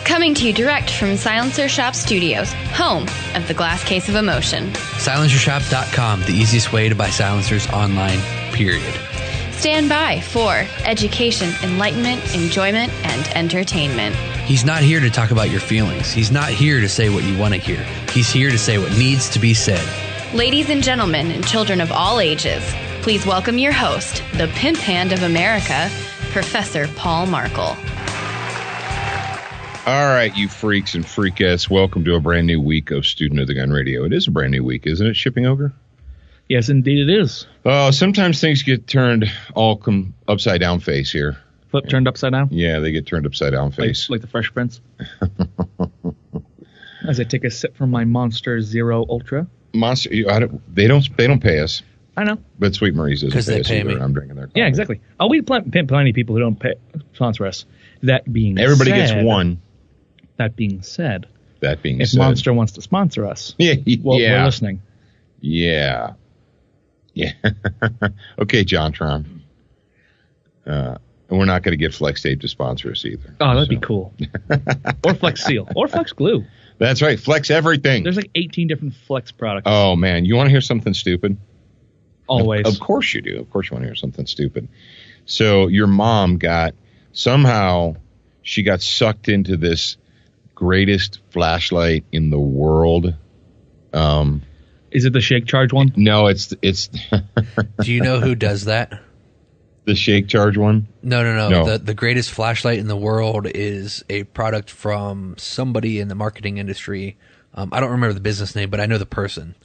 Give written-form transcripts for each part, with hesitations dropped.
Coming to you direct from Silencer Shop Studios, home of the glass case of emotion. SilencerShop.com, the easiest way to buy silencers online, period. Stand by for education, enlightenment, enjoyment, and entertainment. He's not here to talk about your feelings. He's not here to say what you want to hear. He's here to say what needs to be said. Ladies and gentlemen, and children of all ages, please welcome your host, the pimp hand of America, Professor Paul Markle. All right, you freaks and freakettes, welcome to a brand new week of Student of the Gun Radio. It is a brand new week, isn't it, Shipping Ogre? Yes, indeed it is. Sometimes things get turned all upside down face here. Flip turned upside down? Yeah, they get turned upside down face. Like the Fresh Prince. As I take a sip from my Monster Zero Ultra. Monster, they don't pay us. I know. But Sweet Marie's doesn't pay us pay either. me. I'm drinking their coffee. Yeah, exactly. Oh, we pimp plenty of people who don't sponsor us. That being Everybody said, gets one. That being said, if Monster wants to sponsor us, we're listening. Yeah. Okay, John Tron. And we're not going to get Flex Tape to sponsor us either. Oh, that'd be cool. Or Flex Seal. Or Flex Glue. That's right. Flex everything. There's like 18 different Flex products. Oh, man. You want to hear something stupid? Always. Of course you do. Of course you want to hear something stupid. So your mom somehow she got sucked into this greatest flashlight in the world. Is it the Shake Charge one? No, it's Do you know who does that? The Shake Charge one? No. The greatest flashlight in the world is a product from somebody in the marketing industry. I don't remember the business name, but I know the person.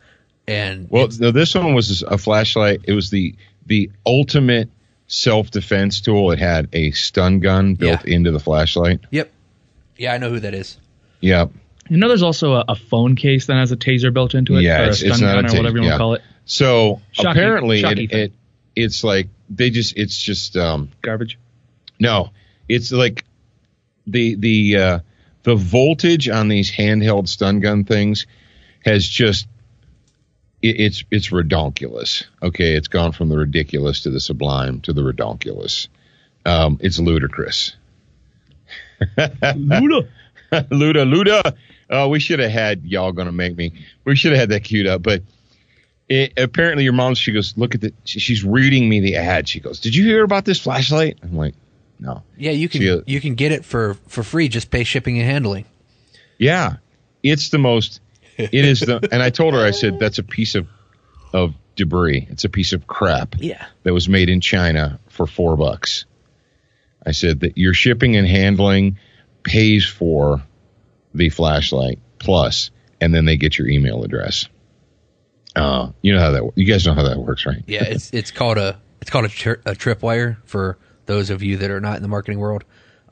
And this one was a flashlight. It was the ultimate self-defense tool. It had a stun gun built into the flashlight. Yep. Yeah, I know who that is. Yep. You know, there's also a phone case that has a taser built into it. Yeah, or a stun gun or whatever you want to call it. So apparently it's like it's just garbage. No, it's like the voltage on these handheld stun gun things has just it's redonkulous. Okay, it's gone from the ridiculous to the sublime to the redonkulous. It's ludicrous. Luda. We should have had y'all gonna make me. We should have had that queued up. But apparently your mom, she goes, look at she's reading me the ad. She goes, did you hear about this flashlight? I'm like, no. Yeah, you can get it for free. Just pay shipping and handling. Yeah, it's the most. It is and I told her, I said, that's a piece of debris. It's a piece of crap. Yeah. That was made in China for $4. I said that your shipping and handling pays for the flashlight plus, and then they get your email address. You know how that. You guys know how that works, right? Yeah, it's called a tripwire for those of you that are not in the marketing world.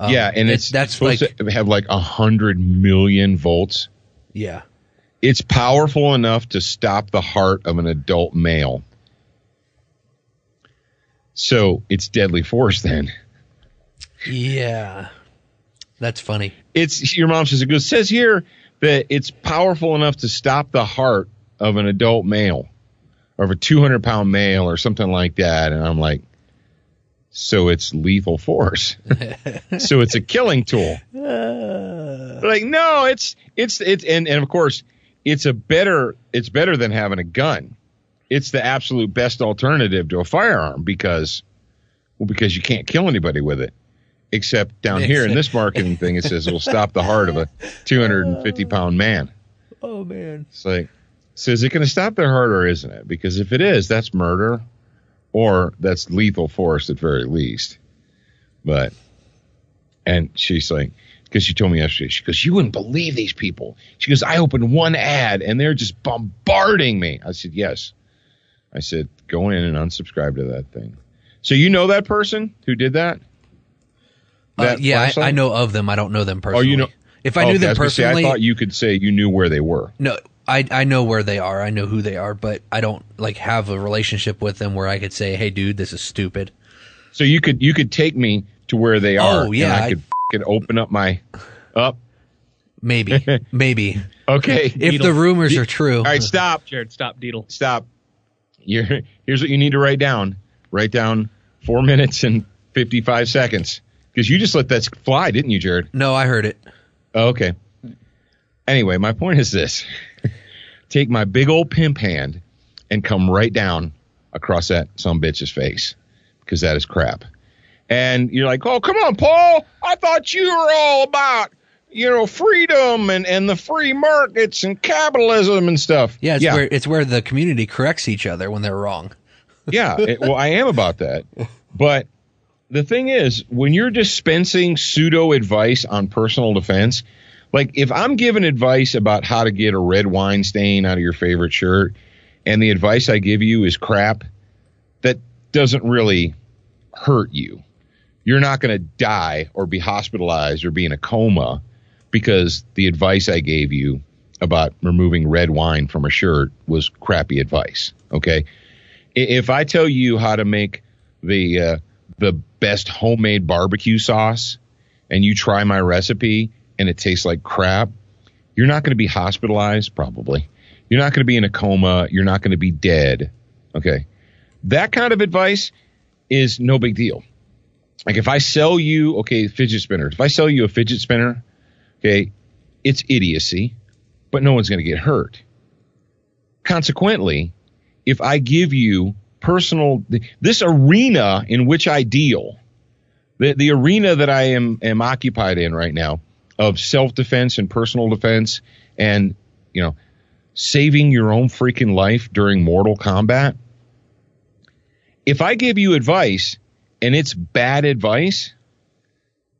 Yeah, and that's supposed to have like 100 million volts. Yeah, it's powerful enough to stop the heart of an adult male. So it's deadly force then. Yeah. That's funny. Your mom says it says here that it's powerful enough to stop the heart of an adult male or of a 200-pound male or something like that. And I'm like, so it's lethal force. So it's a killing tool. Like, no, it's and of course it's better than having a gun. It's the absolute best alternative to a firearm because you can't kill anybody with it. Except down here in this marketing thing, it says it will stop the heart of a 250-pound man. Oh, man. It's like, so is it going to stop their heart or isn't it? Because if it is, that's murder or that's lethal force at very least. And she's like, because she told me yesterday, she goes, you wouldn't believe these people. She goes, I opened one ad and they're just bombarding me. I said, yes. I said, go in and unsubscribe to that thing. So you know that person who did that? Yeah, I know of them. I don't know them personally. Oh, you know? If I knew them personally, I thought you could say you knew where they were. No, I know where they are. I know who they are, but I don't have a relationship with them where I could say, "Hey, dude, this is stupid." So you could take me to where they are. Oh yeah, and I could open up my up. Maybe. Okay. If the rumors are true. All right, stop, Jared. Stop, Deedle. Stop. Here's what you need to write down. Write down 4 minutes and 55 seconds. Because you just let that fly, didn't you, Jared? No, I heard it. Okay. Anyway, my point is this. Take my big old pimp hand and come right down across that sumbitch's face, because that is crap. And you're like, oh, come on, Paul. I thought you were all about, freedom and the free markets and capitalism and stuff. Yeah, it's where the community corrects each other when they're wrong. Yeah, well, I am about that. But the thing is, when you're dispensing pseudo advice on personal defense, like if I'm giving advice about how to get a red wine stain out of your favorite shirt, and the advice I give you is crap, that doesn't really hurt you. You're not going to die or be hospitalized or be in a coma because the advice I gave you about removing red wine from a shirt was crappy advice. Okay. If I tell you how to make the best homemade barbecue sauce and you try my recipe and it tastes like crap, you're not going to be hospitalized, probably. You're not going to be in a coma. You're not going to be dead. Okay. That kind of advice is no big deal. Like if I sell you, fidget spinners. If I sell you a fidget spinner, it's idiocy, but no one's going to get hurt. Consequently, if I give you this arena in which I deal, the arena that I am occupied in right now of self-defense and personal defense and, saving your own freaking life during mortal combat. If I give you advice and it's bad advice,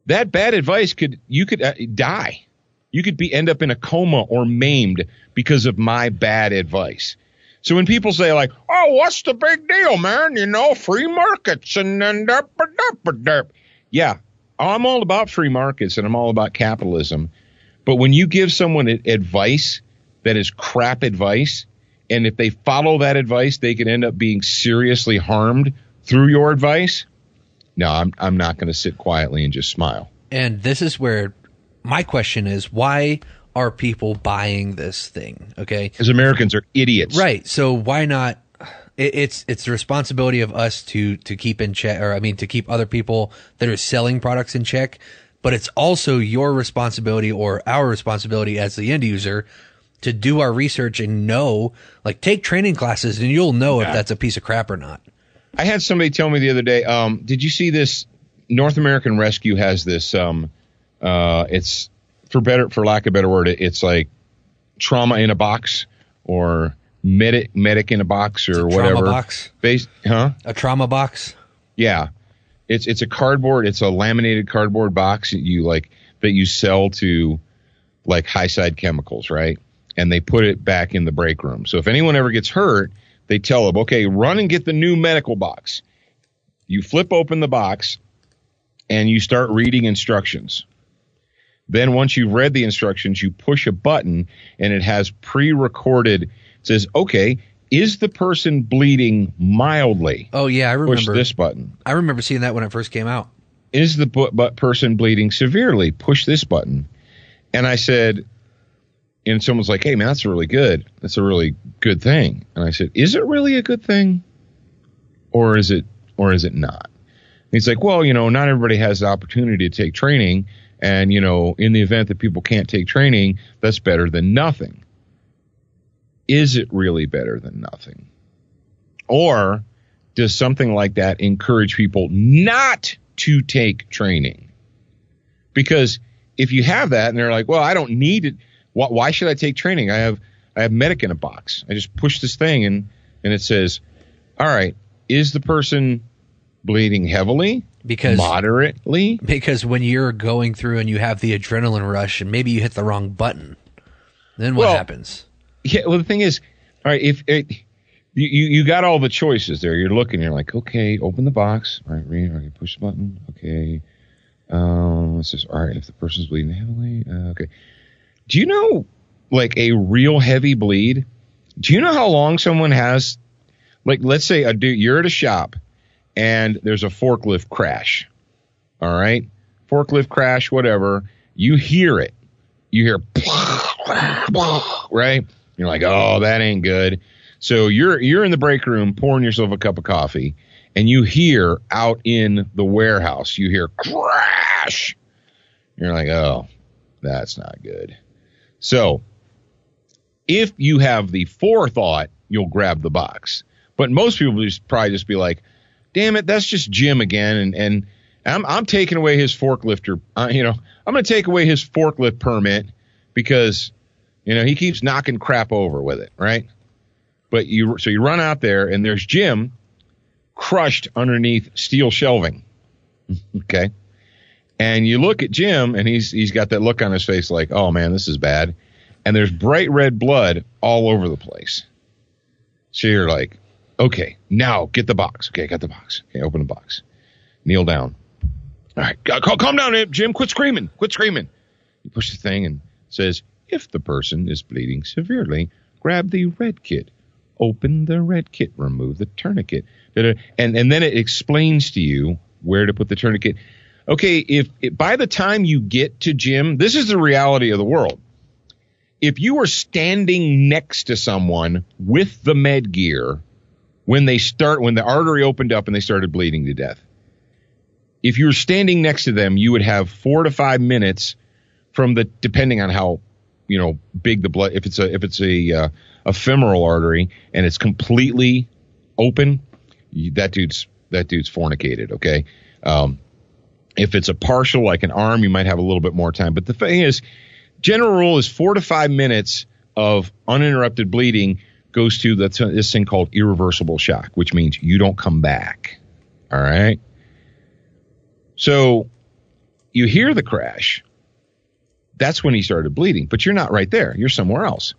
that bad advice you could die. You could end up in a coma or maimed because of my bad advice. So when people say like, oh, what's the big deal, man? Free markets and derp. Yeah, I'm all about free markets and I'm all about capitalism. But when you give someone advice that is crap advice, and if they follow that advice, they can end up being seriously harmed through your advice. No, I'm not going to sit quietly and just smile. And this is where my question is, why are people buying this thing? Okay. Because Americans are idiots. Right. So why not? It's the responsibility of us to keep in check, to keep other people that are selling products in check. But it's also your responsibility or our responsibility as the end user to do our research and know, like take training classes and you'll know if that's a piece of crap or not. I had somebody tell me the other day, did you see this? North American Rescue has this, it's for lack of a better word, it's like trauma in a box or medic in a box or whatever. Trauma box? A trauma box? Yeah. It's a cardboard, it's a laminated cardboard box that you sell to like high side chemicals, right? And they put it back in the break room. So if anyone ever gets hurt, they tell them, okay, run and get the new medical box. You flip open the box and you start reading instructions. Then once you've read the instructions, you push a button and it has pre-recorded. It says, okay, is the person bleeding mildly? Oh, yeah, I remember. Push this button. I remember seeing that when it first came out. Is the person bleeding severely? Push this button. And I said, and someone's like, hey, man, that's really good. That's a really good thing. And I said, is it really a good thing? Or is it not? And he's like, well, not everybody has the opportunity to take training. And, in the event that people can't take training, that's better than nothing. Is it really better than nothing? Or does something like that encourage people not to take training? Because if you have that and they're like, well, I don't need it. Why should I take training? I have medic in a box. I just push this thing and it says, all right, is the person bleeding heavily? Moderately? Because when you're going through and you have the adrenaline rush and maybe you hit the wrong button, then what happens? Yeah, well, the thing is, all right, if you got all the choices there, you're looking, you're like, okay, open the box, all right, read, okay, push the button, okay. It says, all right, if the person's bleeding heavily, okay. Do you know, like, a real heavy bleed? Do you know how long someone has? Like, let's say you're at a shop and there's a forklift crash. All right? Forklift crash, whatever. You hear it. You hear, right? You're like, oh, that ain't good. So you're in the break room pouring yourself a cup of coffee, and you hear out in the warehouse, you hear crash. You're like, oh, That's not good. So if you have the forethought, you'll grab the box. But most people probably just be like, damn it, that's just Jim again. And I'm taking away his forklifter. I'm going to take away his forklift permit because, he keeps knocking crap over with it, right? But you run out there and there's Jim crushed underneath steel shelving. Okay. And you look at Jim and he's got that look on his face like, oh man, this is bad. And there's bright red blood all over the place. So you're like, okay, now get the box. Okay, got the box. Okay, open the box. Kneel down. All right, calm down, Jim. Quit screaming. You push the thing and it says, if the person is bleeding severely, grab the red kit. Open the red kit. Remove the tourniquet. And then it explains to you where to put the tourniquet. Okay, if by the time you get to Jim, this is the reality of the world. If you were standing next to someone with the med gear when the artery opened up and they started bleeding to death, if you were standing next to them, you would have 4 to 5 minutes depending on how, big the blood, if it's a femoral artery and it's completely open, that dude's fornicated. Okay. If it's a partial, like an arm, you might have a little bit more time. But the thing is, general rule is 4 to 5 minutes of uninterrupted bleeding goes to this thing called irreversible shock, which means you don't come back. All right. So you hear the crash. That's when he started bleeding, but you're not right there. You're somewhere else.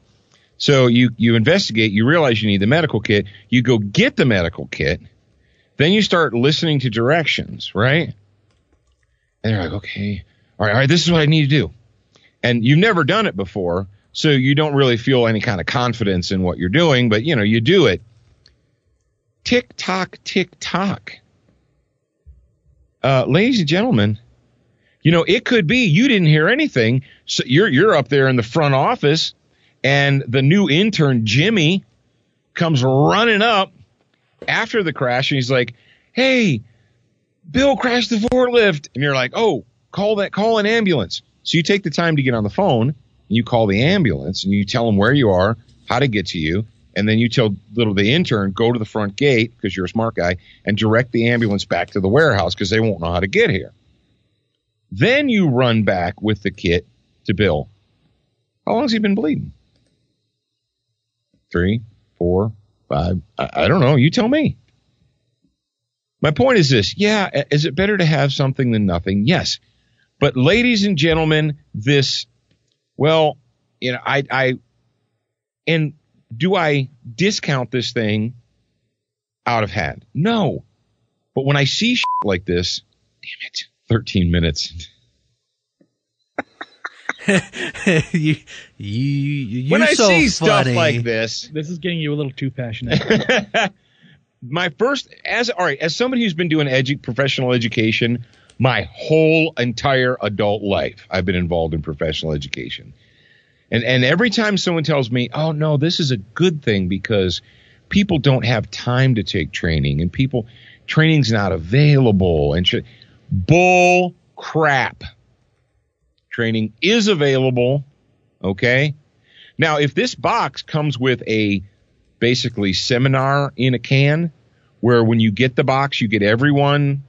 So you investigate. You realize you need the medical kit. You go get the medical kit. Then you start listening to directions, right? And you're like, okay, all right, this is what I need to do. And you've never done it before, so you don't really feel any kind of confidence in what you're doing, but, you do it. Tick tock, tick tock. Ladies and gentlemen, it could be you didn't hear anything. So you're up there in the front office, and the new intern, Jimmy, comes running up after the crash, and he's like, hey, Bill crashed the forklift. And you're like, oh, call an ambulance. So you take the time to get on the phone, and you call the ambulance, and you tell them where you are, how to get to you, and then you tell the intern, go to the front gate, because you're a smart guy, and direct the ambulance back to the warehouse, because they won't know how to get here. Then you run back with the kit to Bill. How long has he been bleeding? 3, 4, 5? I don't know. You tell me. My point is this. Yeah, is it better to have something than nothing? Yes. But ladies and gentlemen, do I discount this thing out of hand? No. But when I see shit like this, damn it, 13 minutes. When I see stuff like this is getting you a little too passionate. As somebody who's been doing professional education my whole entire adult life, I've been involved in professional education. And every time someone tells me, oh no, this is a good thing because people don't have time to take training and training's not available and bull crap. Training is available. Okay. Now, if this box comes with a basically seminar in a can where when you get the box, you get everyone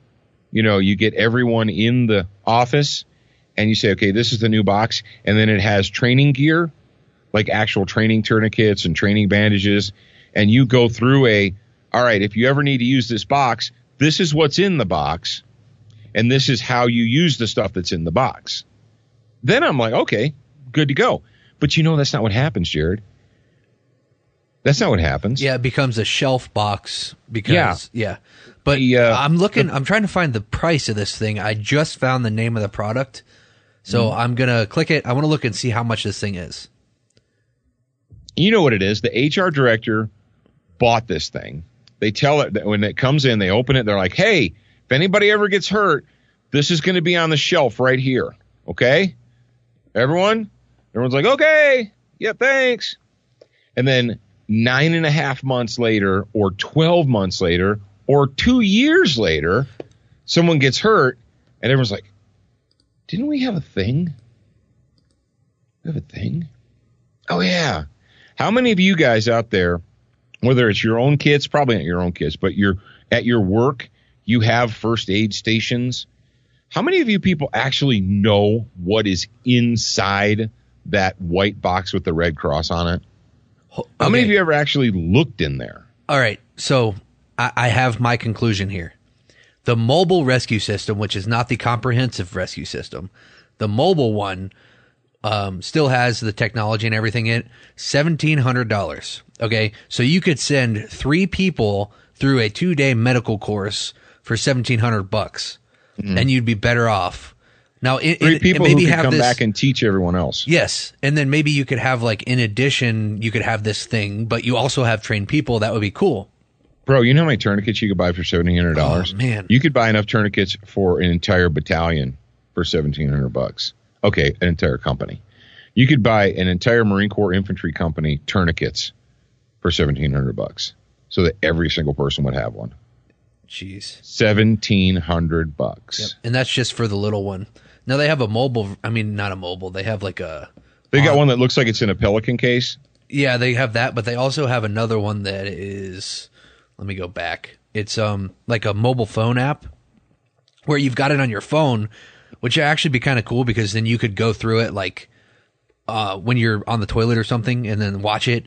in the office and you say, okay, this is the new box. And then it has training gear, like actual training tourniquets and training bandages. And you go through all right, if you ever need to use this box, this is what's in the box. And this is how you use the stuff that's in the box. Then I'm like, okay, good to go. But that's not what happens, Jared. That's not what happens. Yeah, it becomes a shelf box because yeah. But I'm trying to find the price of this thing. I just found the name of the product. So I'm going to click it. I want to look and see how much this thing is. You know what it is? The HR director bought this thing. They tell it that when it comes in, they open it. They're like, hey, if anybody ever gets hurt, this is going to be on the shelf right here. Okay? Everyone's like, okay. Yeah, thanks. And then 9.5 months later or 12 months later or 2 years later, someone gets hurt and everyone's like, didn't we have a thing? We have a thing? Oh, yeah. How many of you guys out there, whether it's your own kids, probably not your own kids, but you're at your work, you have first aid stations. How many of you people actually know what is inside that white box with the red cross on it? How many of you ever actually looked in there? All right. So I have my conclusion here. The mobile rescue system, which is not the comprehensive rescue system, the mobile one still has the technology and everything in it. $1,700. Okay. So you could send 3 people through a 2-day medical course for $1,700, and you'd be better off. Now, 3 people maybe who could come back and teach everyone else. Yes. And then maybe you could have, like, in addition, you could have this thing, but you also have trained people. That would be cool. Bro, you know how many tourniquets you could buy for $1,700? Oh, man. You could buy enough tourniquets for an entire battalion for $1,700. Okay, an entire company. You could buy an entire Marine Corps infantry company tourniquets for $1,700, so that every single person would have one. Jeez. $1,700. Yep. And that's just for the little one. Now they have a mobile. I mean, not a mobile. They have like a. They got one that looks like it's in a Pelican case. Yeah, they have that, but they also have another one that is. Let me go back. It's like a mobile phone app where you've got it on your phone, which would actually be kind of cool because then you could go through it like when you're on the toilet or something and then watch it.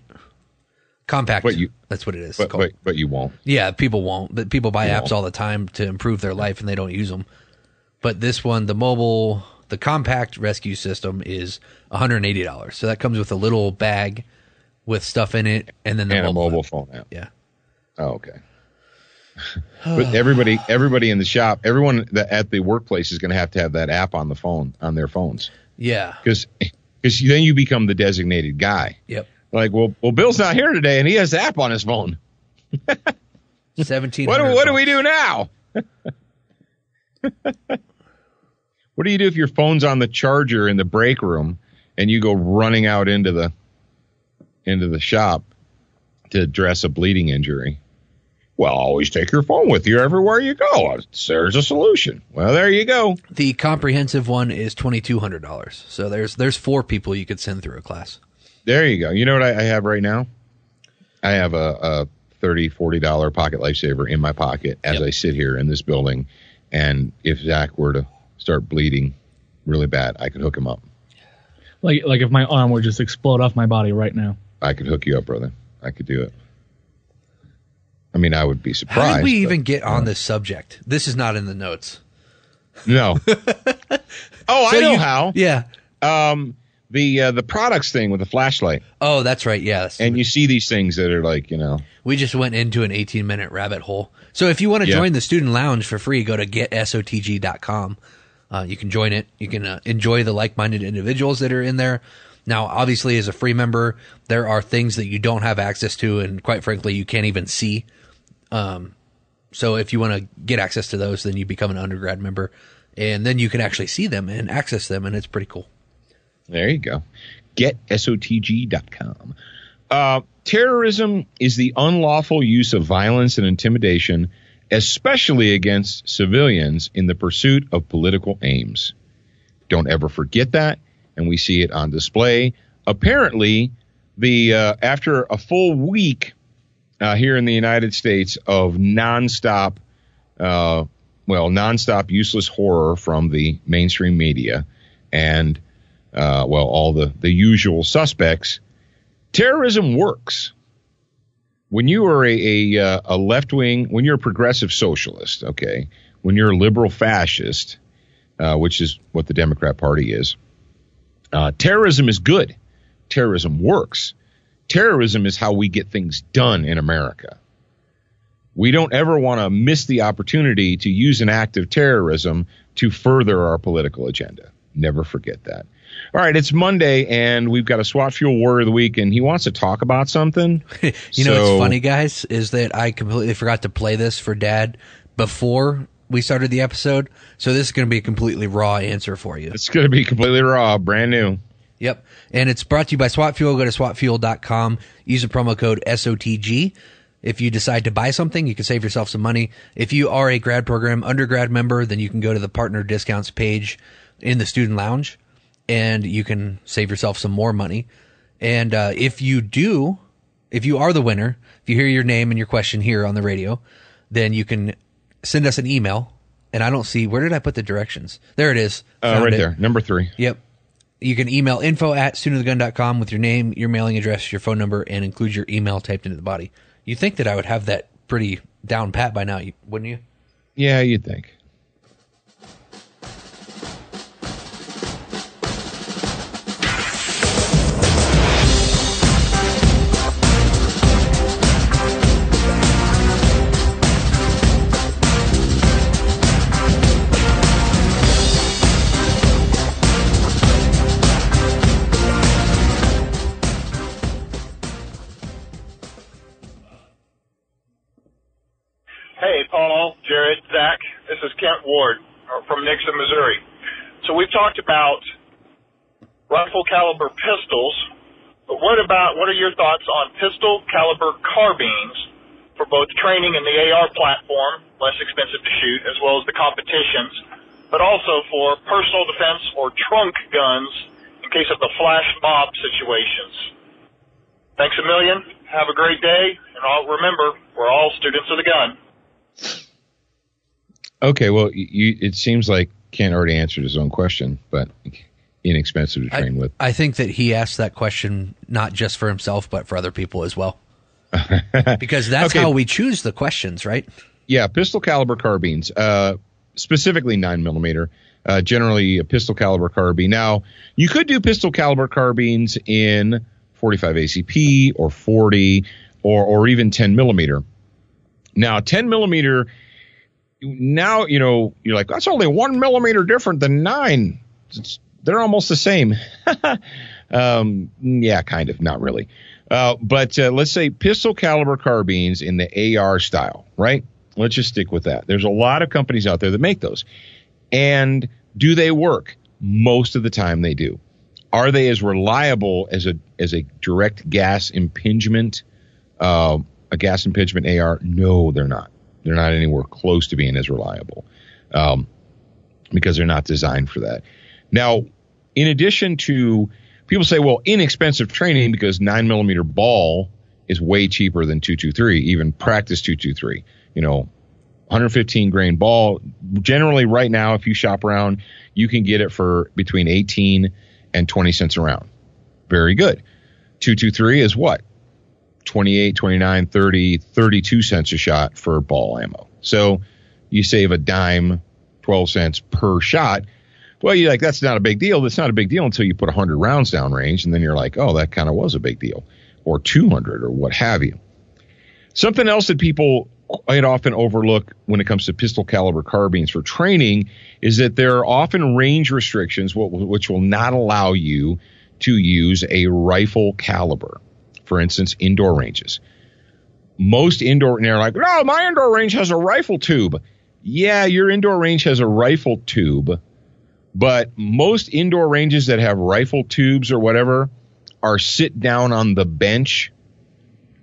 Compact. That's what it is. But you won't. Yeah, people won't. But people buy apps all the time to improve their life and they don't use them. But this one, the compact rescue system is $180. So that comes with a little bag with stuff in it and then a mobile phone app. Yeah. Oh, okay. But everybody in the shop, everyone at the workplace is going to have that app on their phones. Yeah. Because then you become the designated guy. Yep. Like, well, Bill's not here today, and he has the app on his phone. 17. What do we do now? What do you do if your phone's on the charger in the break room, and you go running out into the shop to address a bleeding injury? Well, always take your phone with you everywhere you go. There's a solution. Well, there you go. The comprehensive one is $2,200. So there's 4 people you could send through a class. There you go. You know what I have right now? I have a $30, $40 pocket lifesaver in my pocket as I sit here in this building. And if Zach were to start bleeding really bad, I could hook him up. Like if my arm would just explode off my body right now. I could hook you up, brother. I could do it. I mean, I would be surprised. How did we even get on this subject? This is not in the notes. No. I know how. Yeah. The products thing with the flashlight. Oh, that's right. Yes. And you see these things that are like, we just went into an 18-minute rabbit hole. So if you want to join the student lounge for free, go to getsotg.com. You can join it. You can enjoy the like-minded individuals that are in there. Now, obviously, as a free member, there are things that you don't have access to, and quite frankly, you can't even see. So if you want to get access to those, then you become an undergrad member, and then you can actually see them and access them, and it's pretty cool. There you go. GetSOTG.com. Terrorism is the unlawful use of violence and intimidation, especially against civilians in the pursuit of political aims. Don't ever forget that, and we see it on display. Apparently, after a full week here in the United States of nonstop useless horror from the mainstream media and all the usual suspects, terrorism works. When you are a left-wing, when you're a progressive socialist, okay, when you're a liberal fascist, which is what the Democrat Party is, terrorism is good. Terrorism works. Terrorism is how we get things done in America. We don't ever want to miss the opportunity to use an act of terrorism to further our political agenda. Never forget that. All right, it's Monday, and we've got a SWAT Fuel Warrior of the Week, and he wants to talk about something. You know what's funny, guys, is that I completely forgot to play this for Dad before we started the episode, so this is going to be a completely raw answer for you. It's going to be completely raw, brand new. Yep, and it's brought to you by SWAT Fuel. Go to SWATfuel.com. Use the promo code SOTG. If you decide to buy something, you can save yourself some money. If you are a grad program undergrad member, then you can go to the partner discounts page in the student lounge. and you can save yourself some more money. And if you are the winner, if you hear your name and your question here on the radio, then you can send us an email. And I don't see, where did I put the directions? There it is. Right there, number 3. Yep. You can email info@soontothegun.com with your name, your mailing address, your phone number, and include your email typed into the body. You think that I would have that pretty down pat by now, wouldn't you? Yeah, you'd think. Hey, Paul, Jared, Zach, this is Kent Ward from Nixon, Missouri. So we've talked about rifle caliber pistols, but what are your thoughts on pistol caliber carbines for both training and the AR platform, less expensive to shoot, as well as the competitions, but also for personal defense or trunk guns in case of the flash mob situations? Thanks a million. Have a great day, and remember, we're all students of the gun. Okay, well, it seems like Ken already answered his own question, but inexpensive to train with. I think that he asked that question not just for himself, but for other people as well. Because that's how we choose the questions, right? Yeah, pistol caliber carbines, specifically 9mm, generally a pistol caliber carbine. Now, you could do pistol caliber carbines in 45 ACP or 40 or even 10mm. Now, 10mm, now, you're like, that's only 1mm different than 9. They're almost the same. Yeah, kind of, not really. But let's say pistol caliber carbines in the AR style, right? Let's just stick with that. There's a lot of companies out there that make those. And do they work? Most of the time they do. Are they as reliable as a direct gas impingement, a gas impingement AR? No, they're not. They're not anywhere close to being as reliable, because they're not designed for that. Now, in addition to, people say, well, inexpensive training because 9mm ball is way cheaper than 223, even practice 223. 115 grain ball. Generally, right now, if you shop around, you can get it for between 18 and 20 cents a round. Very good. 223 is what? 28, 29, 30, 32 cents a shot for ball ammo. So you save a dime, 12 cents per shot. Well, you're like, that's not a big deal. That's not a big deal until you put 100 rounds down range, and then you're like, oh, that kind of was a big deal, or 200 or what have you. Something else that people quite often overlook when it comes to pistol caliber carbines for training is that there are often range restrictions which will not allow you to use a rifle caliber. For instance, indoor ranges. Most indoor, and they're like, no, my indoor range has a rifle tube. Yeah, your indoor range has a rifle tube, but most indoor ranges that have rifle tubes or whatever are sit down on the bench.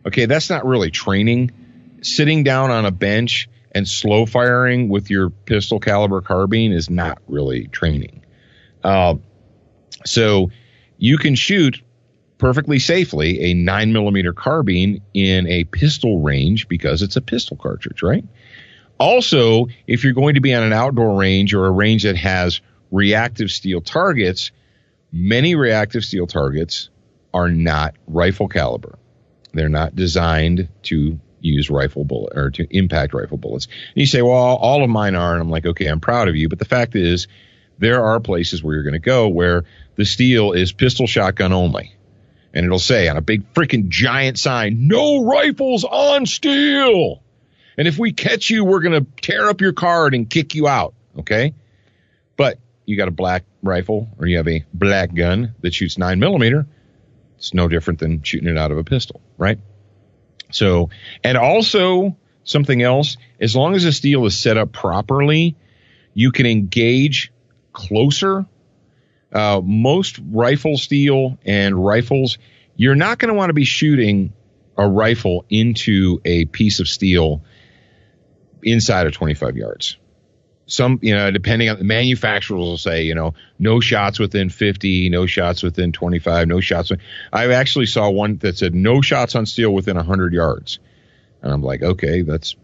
Okay, that's not really training. Sitting down on a bench and slow firing with your pistol caliber carbine is not really training. So you can shoot perfectly safely a 9mm carbine in a pistol range because it's a pistol cartridge, right? Also, if you're going to be on an outdoor range or a range that has reactive steel targets, many reactive steel targets are not rifle caliber. They're not designed to use rifle bullet or to impact rifle bullets. And you say, well, all of mine are, and I'm like, okay, I'm proud of you. But the fact is, there are places where you're going to go where the steel is pistol shotgun only. And it'll say on a big freaking giant sign, no rifles on steel. And if we catch you, we're going to tear up your card and kick you out. Okay. But you got a black rifle or you have a black gun that shoots 9mm. It's no different than shooting it out of a pistol, right? So, and also something else, as long as the steel is set up properly, you can engage closer. Most rifle steel and rifles, you're not going to want to be shooting a rifle into a piece of steel inside of 25 yards. some, depending on the manufacturers will say, no shots within 50, no shots within 25, no shots. I actually saw one that said no shots on steel within 100 yards. And I'm like, okay, that's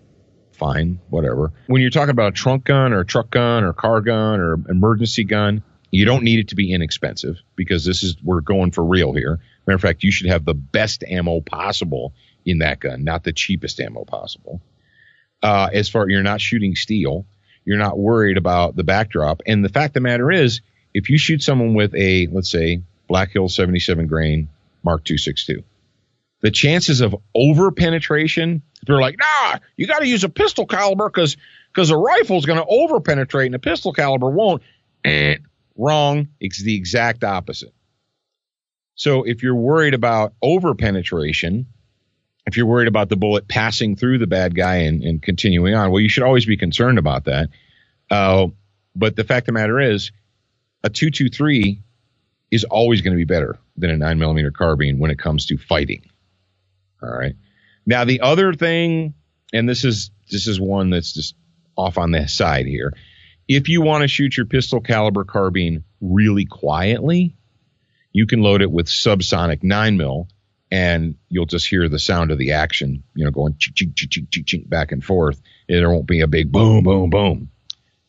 fine, whatever. When you're talking about a trunk gun or a truck gun or car gun or emergency gun, you don't need it to be inexpensive because we're going for real here. Matter of fact, you should have the best ammo possible in that gun, not the cheapest ammo possible. As far you're not shooting steel, you're not worried about the backdrop. And the fact of the matter is, if you shoot someone with a, let's say, Black Hill 77 grain Mark 262, the chances of over penetration, they're like, nah, you got to use a pistol caliber because a rifle is going to over penetrate and a pistol caliber won't. Wrong. It's the exact opposite. So if you're worried about over penetration, if you're worried about the bullet passing through the bad guy and continuing on, well, you should always be concerned about that. But the fact of the matter is, a 223 is always going to be better than a 9mm carbine when it comes to fighting. All right. Now, the other thing, and this is one that's just off on the side here. If you want to shoot your pistol caliber carbine really quietly, you can load it with subsonic 9mm. And you'll just hear the sound of the action, going chink, chink, chink, chink, chink, chink, back and forth. And there won't be a big boom, boom, boom.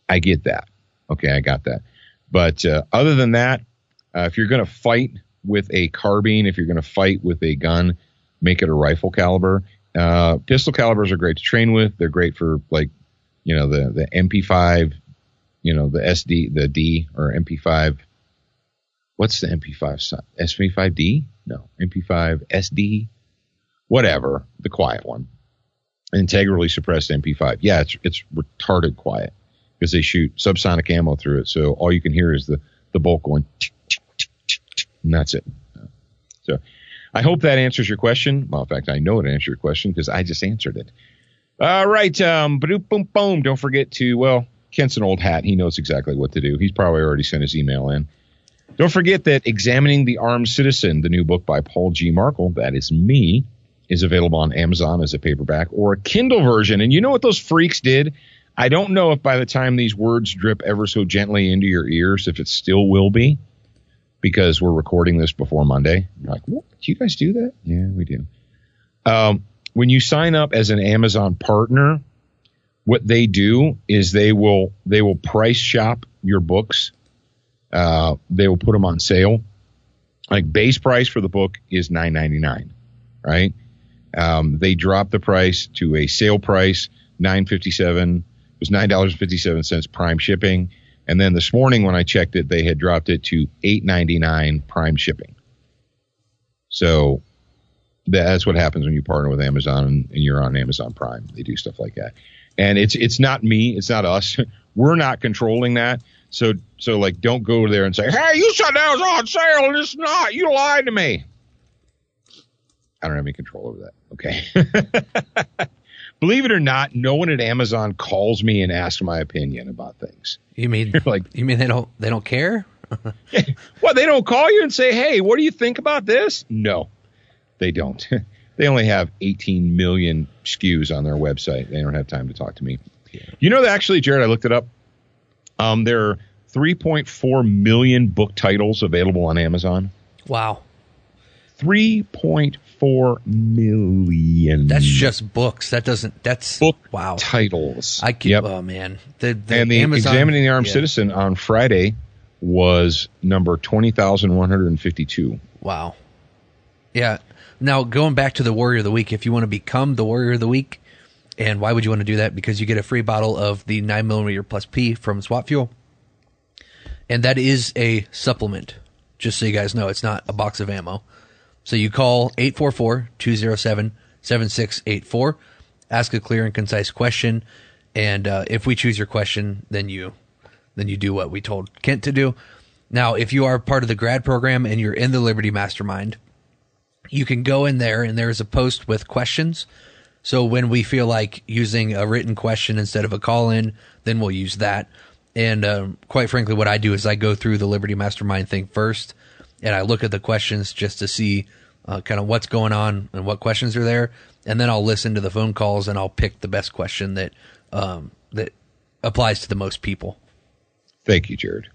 I get that. Okay, I got that. But other than that, if you're going to fight with a carbine, if you're going to fight with a gun, make it a rifle caliber. Pistol calibers are great to train with. They're great for the MP5, the SD, the D or MP5. What's the MP5? SP5D? No, MP5 SD, whatever, the quiet one. Integrally suppressed MP5. Yeah, it's retarded quiet because they shoot subsonic ammo through it. So all you can hear is the bolt going, and that's it. So I hope that answers your question. Well, in fact, I know it answered your question because I just answered it. All right. Boom, boom. Don't forget to, Kent's an old hat. He knows exactly what to do. He's probably already sent his email in. Don't forget that Examining the Armed Citizen, the new book by Paul G. Markle, that is me, is available on Amazon as a paperback or a Kindle version. And you know what those freaks did? I don't know if by the time these words drip ever so gently into your ears, if it still will be, because we're recording this before Monday. You're like, what? Do you guys do that? Yeah, we do. When you sign up as an Amazon partner, what they do is they will price shop your books. They will put them on sale. Like base price for the book is $9.99, right? They drop the price to a sale price, $9.57. It was $9.57 prime shipping. And then this morning when I checked it, they had dropped it to $8.99 prime shipping. So that's what happens when you partner with Amazon and you're on Amazon Prime. They do stuff like that. And it's not me. It's not us. We're not controlling that. So like, don't go there and say, hey, you said that was on sale and it's not. You lied to me. I don't have any control over that. Okay. Believe it or not, no one at Amazon calls me and asks my opinion about things. You mean they don't care? Well, they don't call you and say, hey, what do you think about this? No, they don't. They only have 18 million SKUs on their website. They don't have time to talk to me. Yeah. You know that actually, Jared, I looked it up. There are 3.4 million book titles available on Amazon. Wow. 3.4 million. That's just books. That's book wow. titles. Oh man. The Amazon, Examining the Armed Citizen on Friday was number 20,152. Wow. Yeah. Now going back to the Warrior of the Week, if you want to become the Warrior of the Week, and why would you want to do that? Because you get a free bottle of the 9mm plus P from SWAT Fuel. And that is a supplement. Just so you guys know, it's not a box of ammo. So you call 844-207-7684, ask a clear and concise question, and if we choose your question, then you do what we told Kent to do. Now, if you are part of the grad program and you're in the Liberty Mastermind, you can go in there and there's a post with questions. So when we feel like using a written question instead of a call-in, then we'll use that. And quite frankly, what I do is I go through the Liberty Mastermind thing first, and I look at the questions just to see kind of what's going on and what questions are there. And then I'll listen to the phone calls and I'll pick the best question that applies to the most people. Thank you, Jared.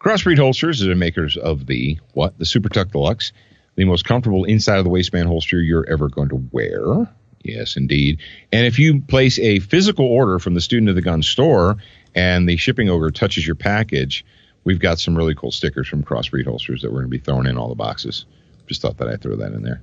Crossbreed holsters are the makers of the Super Tuck Deluxe, the most comfortable inside of the waistband holster you're ever going to wear. Yes, indeed. And if you place a physical order from the Student of the Gun store and the shipping ogre touches your package, we've got some really cool stickers from Crossbreed holsters that we're going to be throwing in all the boxes. Just thought that I'd throw that in there.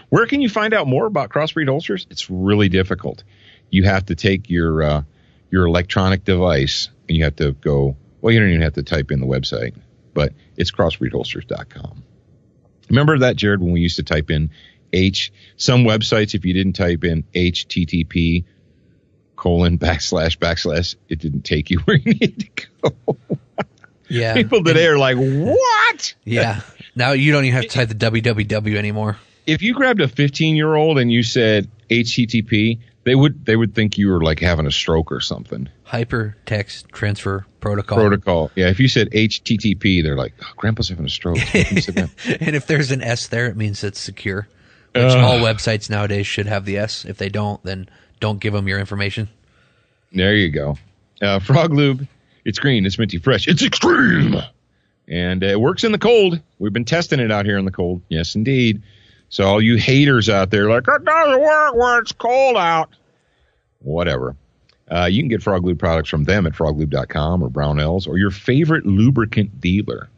Where can you find out more about Crossbreed holsters? It's really difficult. You have to take your electronic device and you have to go, well, you don't even have to type in the website, but it's crossbreedholsters.com. Remember that, Jared, when we used to type in some websites, if you didn't type in HTTP : // it didn't take you where you needed to go. Yeah. People today are like, what? Yeah. Now you don't even have to type the www anymore. If you grabbed a 15-year-old and you said HTTP, they would think you were like having a stroke or something. Hypertext Transfer Protocol. Yeah. If you said HTTP, they're like, oh, Grandpa's having a stroke. And if there's an S there, it means it's secure. Which all websites nowadays should have the S. If they don't, then don't give them your information. There you go. Froglube. It's green. It's minty fresh. It's extreme. And it works in the cold. We've been testing it out here in the cold. Yes, indeed. So all you haters out there like, it doesn't work when it's cold out. Whatever. You can get Froglube products from them at froglube.com or Brownells or your favorite lubricant dealer.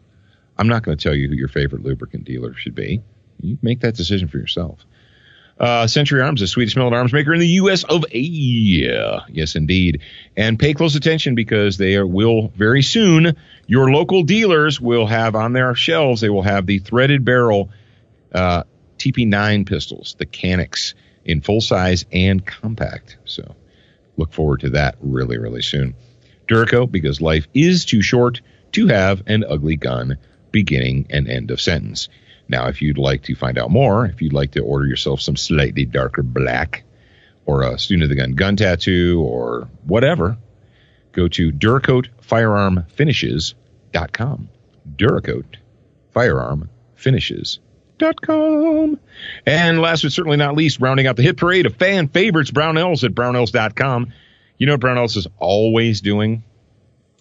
I'm not going to tell you who your favorite lubricant dealer should be. You make that decision for yourself. Century Arms, the sweetest melted arms maker in the U.S. of A. Yes, indeed. And pay close attention because will very soon, your local dealers will have on their shelves, they will have the threaded barrel TP9 pistols, the Canics, in full size and compact. So look forward to that really, really soon. DuraCoat, because life is too short to have an ugly gun, beginning and end of sentence. Now, if you'd like to find out more, if you'd like to order yourself some slightly darker black or a Student of the Gun tattoo or whatever, go to DuraCoatFirearmFinishes.com. DuraCoat Firearmfinishes.com. And last but certainly not least, rounding out the hit parade of fan favorites, Brownells at Brownells.com. You know what Brownells is always doing?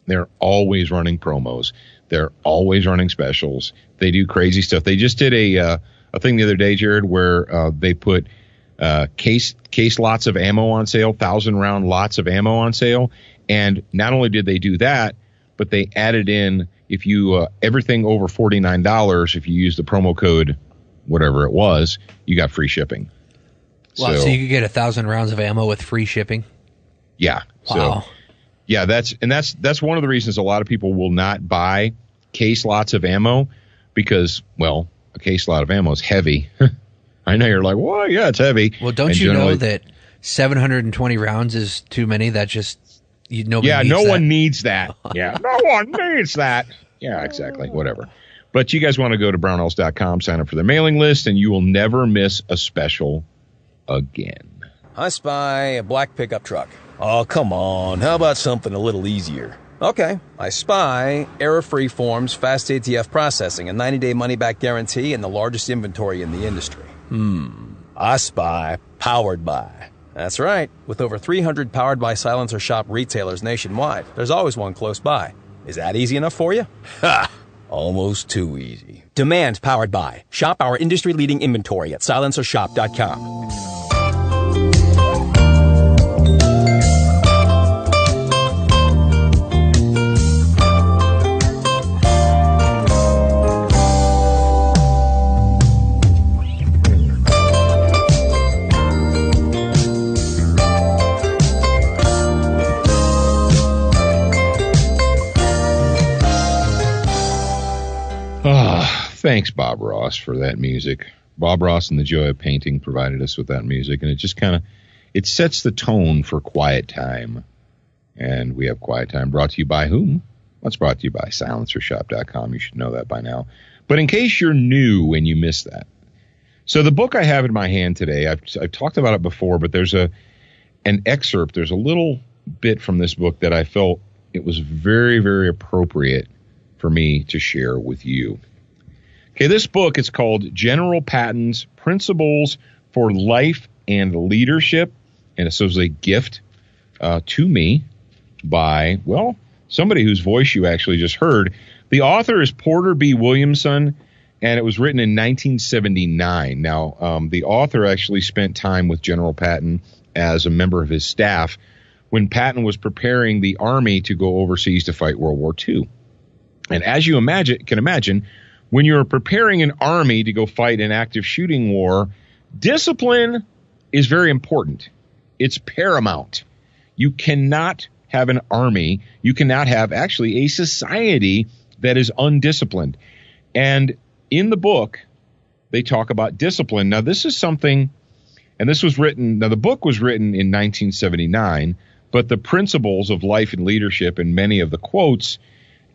They're always running promos. They're always running specials. They do crazy stuff. They just did a thing the other day, Jared, where they put case lots of ammo on sale, 1,000-round lots of ammo on sale. And not only did they do that, but they added in, if you everything over $49, if you use the promo code, whatever it was, you got free shipping. Wow, so you could get 1,000 rounds of ammo with free shipping? Yeah. Wow. So, yeah, that's one of the reasons a lot of people will not buy case lots of ammo because, well, a case lot of ammo is heavy. I know you're like, well, yeah, it's heavy. Well, don't you know that 720 rounds is too many? That just nobody needs no that. one needs that. Yeah, no one needs that. Yeah, exactly. Whatever. But you guys want to go to brownells.com, sign up for their mailing list, and you will never miss a special again. I spy a black pickup truck. Oh, come on. How about something a little easier? Okay, I spy error-free forms, fast ATF processing, a 90-day money-back guarantee, and the largest inventory in the industry. I spy Powered By. That's right. With over 300 Powered By Silencer Shop retailers nationwide, there's always one close by. Is that easy enough for you? Ha! Almost too easy. Demand Powered By. Shop our industry-leading inventory at silencershop.com. Thanks, Bob Ross, for that music. Bob Ross and the Joy of Painting provided us with that music, and it just it sets the tone for quiet time. And we have quiet time brought to you by whom? Well, it's brought to you by silencershop.com. You should know that by now. But in case you're new and you missed that. So the book I have in my hand today, I've talked about it before, but there's an excerpt. There's a little bit from this book that I felt it was very, very appropriate for me to share with you. Okay, this book is called General Patton's Principles for Life and Leadership, and it's a gift to me by, well, somebody whose voice you actually just heard. The author is Porter B. Williamson, and it was written in 1979. Now, the author actually spent time with General Patton as a member of his staff when Patton was preparing the Army to go overseas to fight World War II. And as you can imagine, when you're preparing an army to go fight an active shooting war, discipline is very important. It's paramount. You cannot have an army, you cannot have actually a society that is undisciplined. And in the book, they talk about discipline. Now, this is something, and this was written, now the book was written in 1979, but the principles of life and leadership and many of the quotes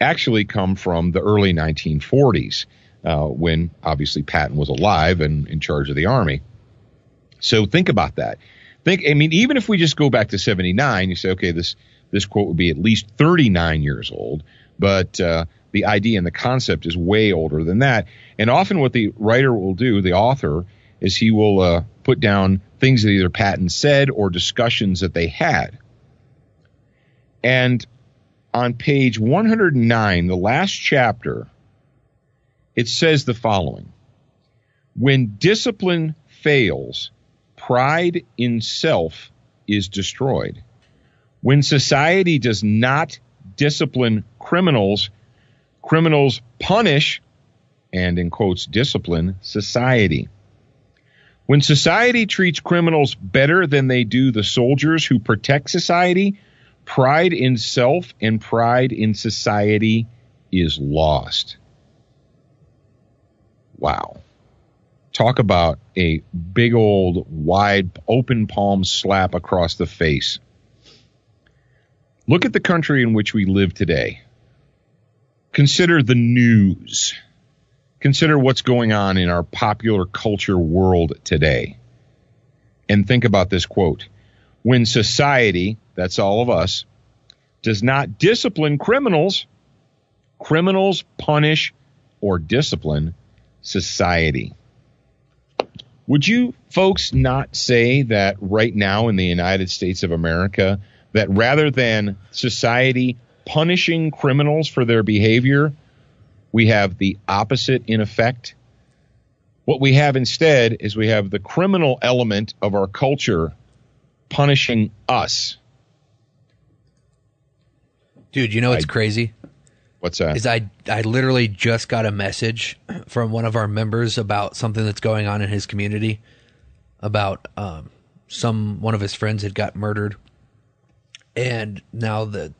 actually come from the early 1940s, when obviously Patton was alive and in charge of the Army. So think about that. Even if we just go back to 79, you say, okay, this quote would be at least 39 years old, but the idea and the concept is way older than that. And often what the writer will do, the author, is he will put down things that either Patton said or discussions that they had. And on page 109, the last chapter, it says the following: when discipline fails, pride in self is destroyed. When society does not discipline criminals, criminals punish, and in quotes, discipline society. When society treats criminals better than they do the soldiers who protect society, pride in self and pride in society is lost. Wow. Talk about a big old wide open palm slap across the face. Look at the country in which we live today. Consider the news. Consider what's going on in our popular culture world today. And think about this quote. When society, that's all of us, does not discipline criminals, criminals punish or discipline society. Would you folks not say that right now in the United States of America, that rather than society punishing criminals for their behavior, we have the opposite in effect? What we have instead is we have the criminal element of our culture punishing us. Dude, you know what's crazy? What's that? Is I literally just got a message from one of our members about something that's going on in his community, about one of his friends had got murdered, and now the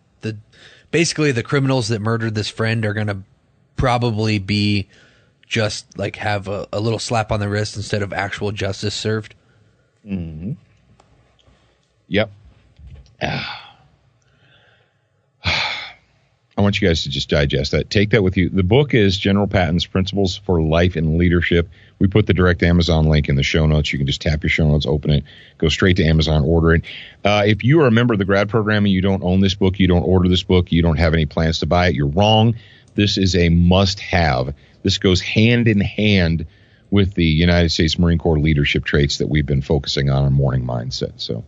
basically the criminals that murdered this friend are going to probably be just like have a little slap on the wrist instead of actual justice served. Mm-hmm. Yep. I want you guys to just digest that. Take that with you. The book is General Patton's Principles for Life and Leadership. We put the direct Amazon link in the show notes. You can just tap your show notes, open it, go straight to Amazon, order it. If you are a member of the grad program and you don't own this book, you don't order this book, you don't have any plans to buy it, you're wrong. This is a must-have. This goes hand in hand with the United States Marine Corps leadership traits that we've been focusing on Morning Mindset. So,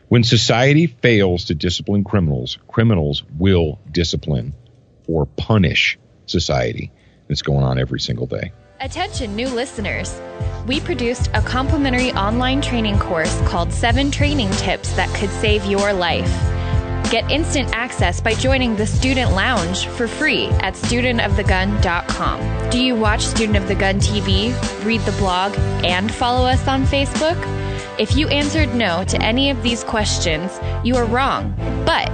when society fails to discipline criminals, criminals will discipline or punish society. It's going on every single day. Attention, new listeners. We produced a complimentary online training course called 7 Training Tips That Could Save Your Life. Get instant access by joining the Student Lounge for free at studentofthegun.com. Do you watch Student of the Gun TV, read the blog, and follow us on Facebook? If you answered no to any of these questions, you are wrong, but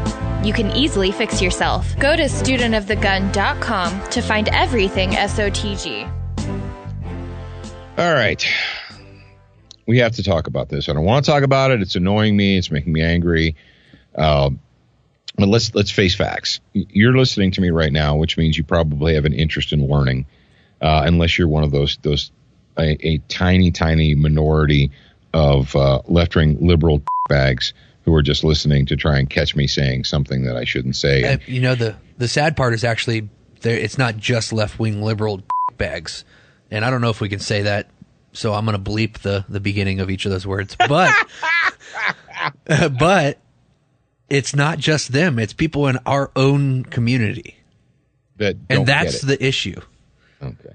you can easily fix yourself. Go to studentofthegun.com to find everything SOTG. All right. We have to talk about this. I don't want to talk about it. It's annoying me. It's making me angry. But let's face facts. You're listening to me right now, which means you probably have an interest in learning, unless you're one of those a tiny minority of left-wing liberal bags who are just listening to try and catch me saying something that I shouldn't say. You know, the sad part is actually it's not just left-wing liberal bags. And I don't know if we can say that, so I'm going to bleep the beginning of each of those words. But it's not just them. It's people in our own community. And that's the issue. Okay.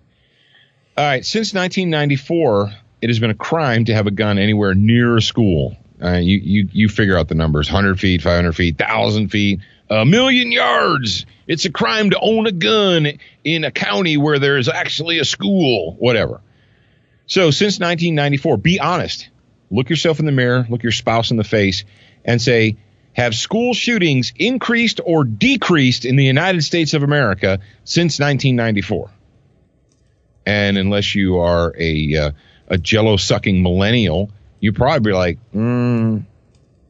All right. Since 1994, it has been a crime to have a gun anywhere near a school. You figure out the numbers: 100 feet, 500 feet, 1,000 feet, 1,000,000 yards. It's a crime to own a gun in a county where there is actually a school, whatever. So since 1994, be honest. Look yourself in the mirror, look your spouse in the face, and say, have school shootings increased or decreased in the United States of America since 1994? And unless you are a jello-sucking millennial, you probably be like,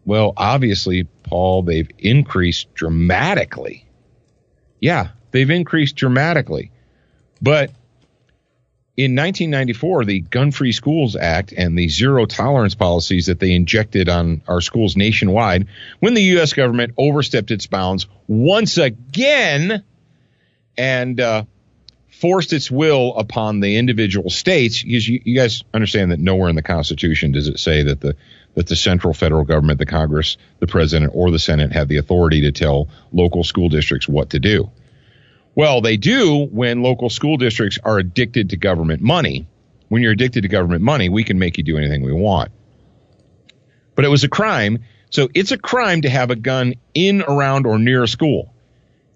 well, obviously, Paul, they've increased dramatically. Yeah, they've increased dramatically. But in 1994, the Gun-Free Schools Act and the zero tolerance policies that they injected on our schools nationwide, when the U.S. government overstepped its bounds once again and forced its will upon the individual states, because you guys understand that nowhere in the Constitution does it say that the central federal government, the Congress, the president, or the Senate have the authority to tell local school districts what to do. Well, they do when local school districts are addicted to government money. When you're addicted to government money, we can make you do anything we want. But it was a crime. So it's a crime to have a gun in, around, or near a school.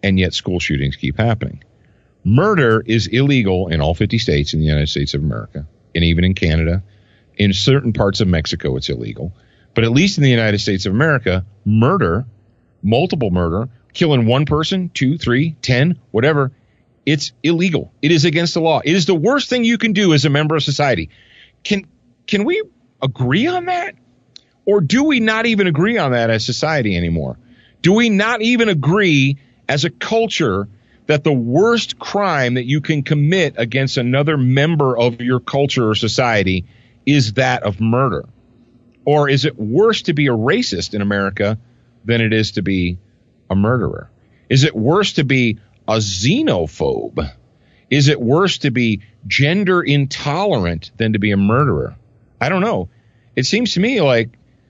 And yet school shootings keep happening. Murder is illegal in all 50 states in the United States of America, and even in Canada. In certain parts of Mexico, it's illegal. But at least in the United States of America, murder, multiple murder, killing one person, 2, 3, 10, whatever, it's illegal. It is against the law. It is the worst thing you can do as a member of society. Can we agree on that? Or do we not even agree on that as society anymore? Do we not even agree as a culture that the worst crime that you can commit against another member of your culture or society is that of murder? Or is it worse to be a racist in America than it is to be a murderer? Is it worse to be a xenophobe? Is it worse to be gender intolerant than to be a murderer? I don't know. It seems to me like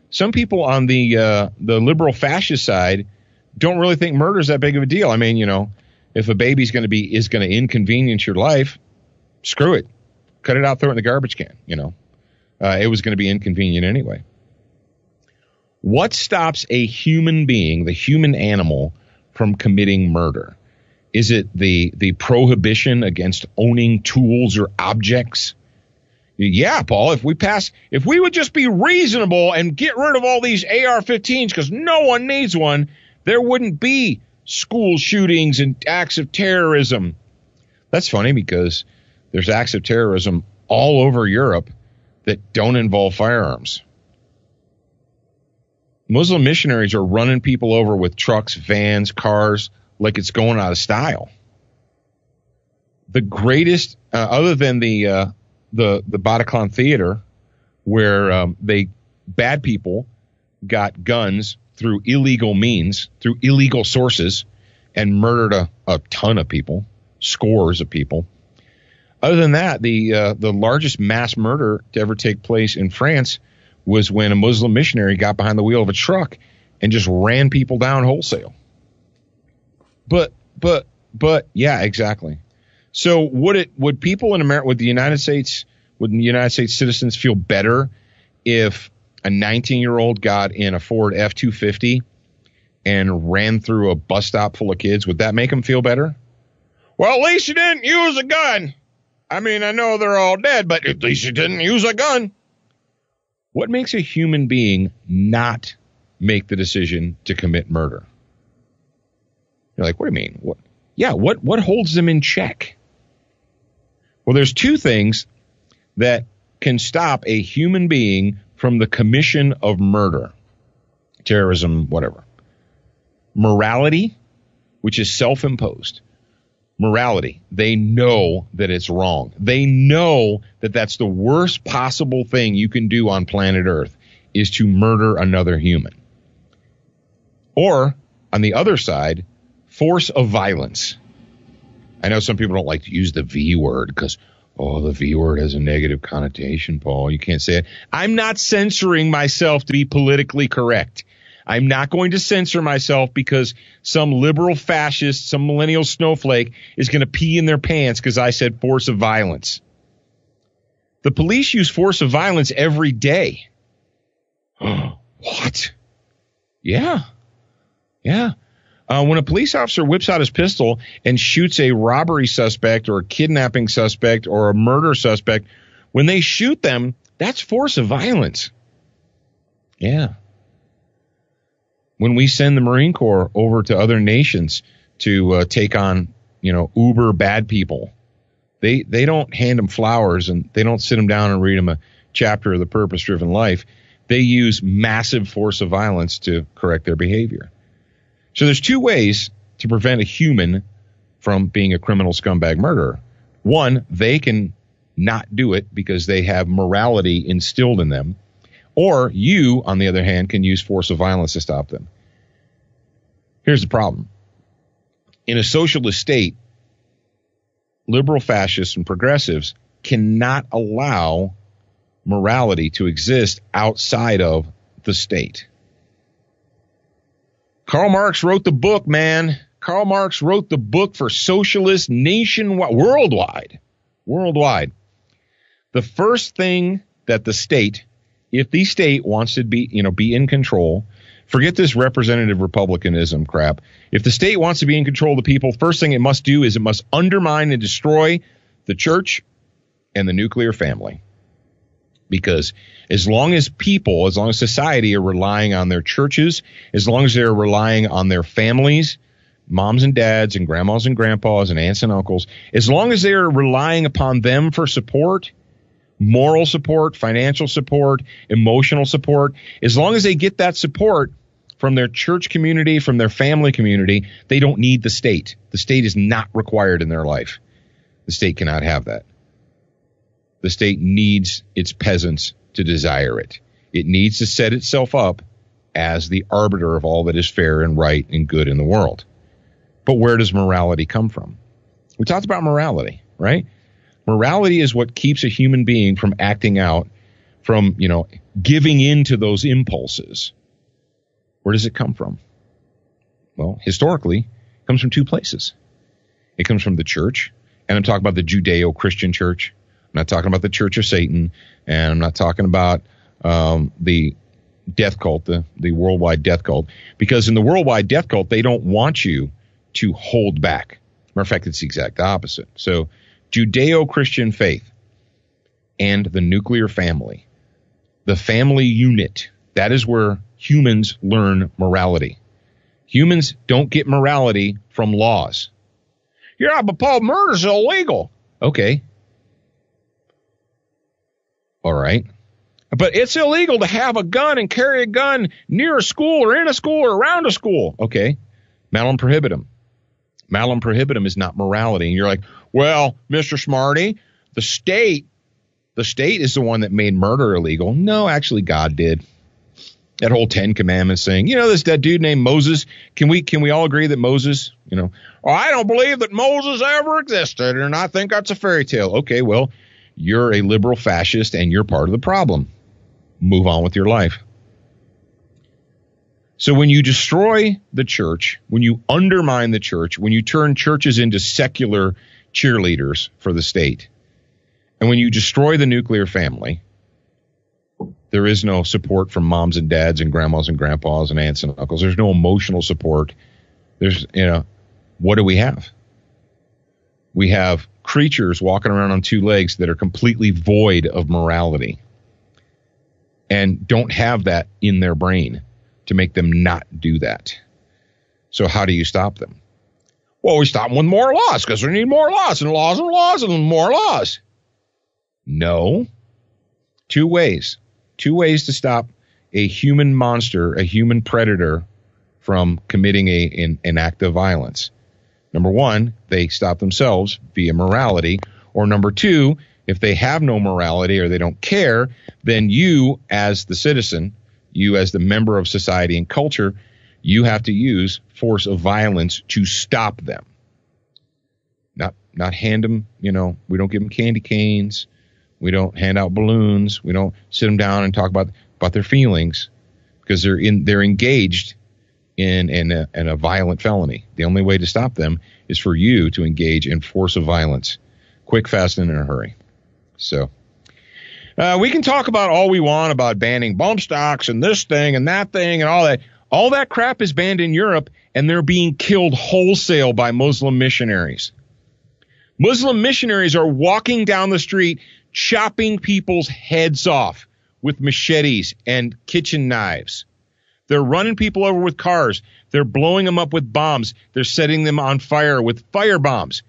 some people on the liberal fascist side don't really think murder is that big of a deal. I mean, you know, if a baby's going to inconvenience your life, screw it. Cut it out, throw it in the garbage can, you know. It was going to be inconvenient anyway. What stops a human being, the human animal, from committing murder? Is it the prohibition against owning tools or objects? Yeah, Paul, if we would just be reasonable and get rid of all these AR-15s because no one needs one, there wouldn't be school shootings and acts of terrorism. That's funny because there's acts of terrorism all over Europe that don't involve firearms. Muslim missionaries are running people over with trucks, vans, cars, like it's going out of style. The greatest, other than the Bataclan Theater, where bad people got guns through illegal means, through illegal sources, and murdered a ton of people, scores of people. Other than that, the largest mass murder to ever take place in France was when a Muslim missionary got behind the wheel of a truck and just ran people down wholesale. But yeah, exactly. So would people in America, would the United States citizens feel better if a 19-year-old got in a Ford F-250 and ran through a bus stop full of kids? Would that make them feel better? Well, at least you didn't use a gun. I mean, I know they're all dead, but at least you didn't use a gun. What makes a human being not make the decision to commit murder? You're like, what do you mean? What? Yeah, what holds them in check? Well, there's two things that can stop a human being from the commission of murder, terrorism, whatever. Morality, which is self-imposed. Morality. They know that it's wrong. They know that that's the worst possible thing you can do on planet Earth is to murder another human. Or, on the other side, force of violence. I know some people don't like to use the V word because, the V word has a negative connotation, Paul. You can't say it. I'm not censoring myself to be politically correct. I'm not going to censor myself because some liberal fascist, some millennial snowflake is going to pee in their pants because I said force of violence. The police use force of violence every day. What? Yeah. When a police officer whips out his pistol and shoots a robbery suspect or a kidnapping suspect or a murder suspect, when they shoot them, that's force of violence. Yeah. When we send the Marine Corps over to other nations to take on, uber bad people, they don't hand them flowers and they don't sit them down and read them a chapter of The Purpose-Driven Life. They use massive force of violence to correct their behavior. So there's two ways to prevent a human from being a criminal scumbag murderer. One, they can not do it because they have morality instilled in them. Or you, on the other hand, can use force of violence to stop them. Here's the problem. In a socialist state, liberal fascists and progressives cannot allow morality to exist outside of the state. Karl Marx wrote the book, man. Karl Marx wrote the book for socialists nationwide, worldwide. The first thing that the state, if the state wants to be in control, forget this representative republicanism crap. If the state wants to be in control of the people, first thing it must do is it must undermine and destroy the church and the nuclear family. Because as long as society are relying on their churches, as long as they're relying on their families, moms and dads and grandmas and grandpas and aunts and uncles, as long as they're relying upon them for support, moral support, financial support, emotional support, as long as they get that support from their church community, from their family community, they don't need the state. The state is not required in their life. The state cannot have that. The state needs its peasants to desire it. It needs to set itself up as the arbiter of all that is fair and right and good in the world. But where does morality come from? We talked about morality, right? Morality is what keeps a human being from acting out, from, giving in to those impulses. Where does it come from? Well, historically, it comes from two places. It comes from the church, and I'm talking about the Judeo-Christian church. I'm not talking about the Church of Satan, and I'm not talking about the death cult, the worldwide death cult, because in the worldwide death cult, they don't want you to hold back. Matter of fact, it's the exact opposite. So Judeo-Christian faith and the nuclear family, the family unit, that is where humans learn morality. Humans don't get morality from laws. Yeah, but Paul, murder's illegal. Okay. All right. But it's illegal to have a gun and carry a gun near a school or in a school or around a school. Okay. Malum prohibitum. Malum prohibitum is not morality. And you're like, well, Mr. Smarty, the state is the one that made murder illegal. No, actually, God did. That whole 10 Commandments thing. That dude named Moses. Can we all agree that Moses, I don't believe that Moses ever existed, and I think that's a fairy tale. Okay, well, you're a liberal fascist, and you're part of the problem. Move on with your life. So when you destroy the church, when you undermine the church, when you turn churches into secular cheerleaders for the state, and when you destroy the nuclear family, there is no support from moms and dads and grandmas and grandpas and aunts and uncles. There's no emotional support. There's, what do we have? We have creatures walking around on two legs that are completely void of morality and don't have that in their brain to make them not do that. So how do you stop them? Well, we stop them with more laws because we need more laws and laws and laws and more laws. No. Two ways. Two ways to stop a human monster, a human predator from committing an act of violence. Number one, they stop themselves via morality. Or number two, if they have no morality or they don't care, then you as the citizen, you as the member of society and culture, you have to use force of violence to stop them. Not hand them, we don't give them candy canes. We don't hand out balloons. We don't sit them down and talk about their feelings. because they're engaged in a violent felony. The only way to stop them is for you to engage in force of violence, quick, fast, and in a hurry. So we can talk about all we want about banning bump stocks and this thing and that thing and all that. All that crap is banned in Europe, and they're being killed wholesale by Muslim missionaries. Muslim missionaries are walking down the street, chopping people's heads off with machetes and kitchen knives. They're running people over with cars. They're blowing them up with bombs. They're setting them on fire with fire bombs.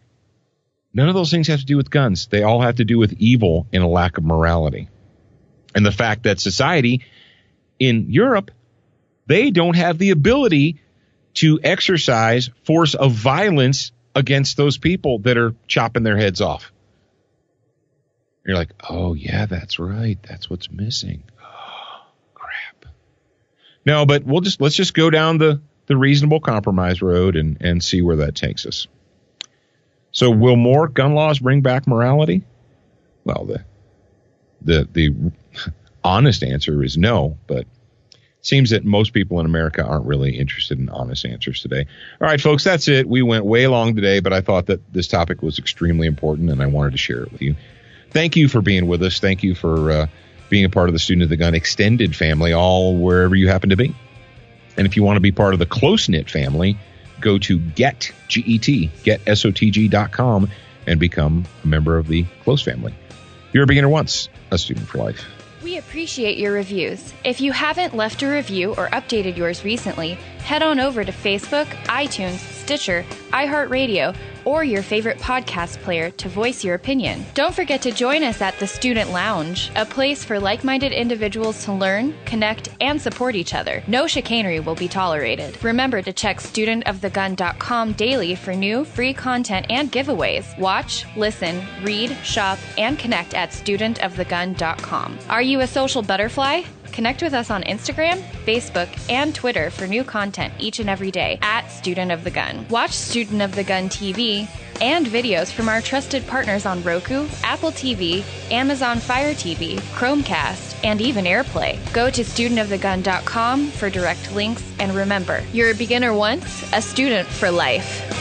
None of those things have to do with guns. They all have to do with evil and a lack of morality. And the fact that society in Europe, they don't have the ability to exercise force of violence against those people that are chopping their heads off. You're like, oh, yeah, that's right. That's what's missing. Oh, crap. No, but let's just go down the reasonable compromise road and see where that takes us. So will more gun laws bring back morality? Well, the honest answer is no, but it seems that most people in America aren't really interested in honest answers today. All right, folks, that's it. We went way long today, but I thought that this topic was extremely important, and I wanted to share it with you. Thank you for being with us. Thank you for being a part of the Student of the Gun extended family, all wherever you happen to be. And if you want to be part of the close-knit family, go to SOTG.com and become a member of the close family. You're a beginner once, a student for life. We appreciate your reviews. If you haven't left a review or updated yours recently, head on over to Facebook, iTunes, Stitcher, iHeartRadio, or your favorite podcast player to voice your opinion. Don't forget to join us at the Student Lounge, a place for like-minded individuals to learn, connect, and support each other. No chicanery will be tolerated. Remember to check studentofthegun.com daily for new, free content and giveaways. Watch, listen, read, shop, and connect at studentofthegun.com. Are you a social butterfly? Connect with us on Instagram, Facebook, and Twitter for new content each and every day at Student of the Gun. Watch Student of the Gun TV and videos from our trusted partners on Roku, Apple TV, Amazon Fire TV, Chromecast, and even AirPlay. Go to studentofthegun.com for direct links, and remember, you're a beginner once, a student for life.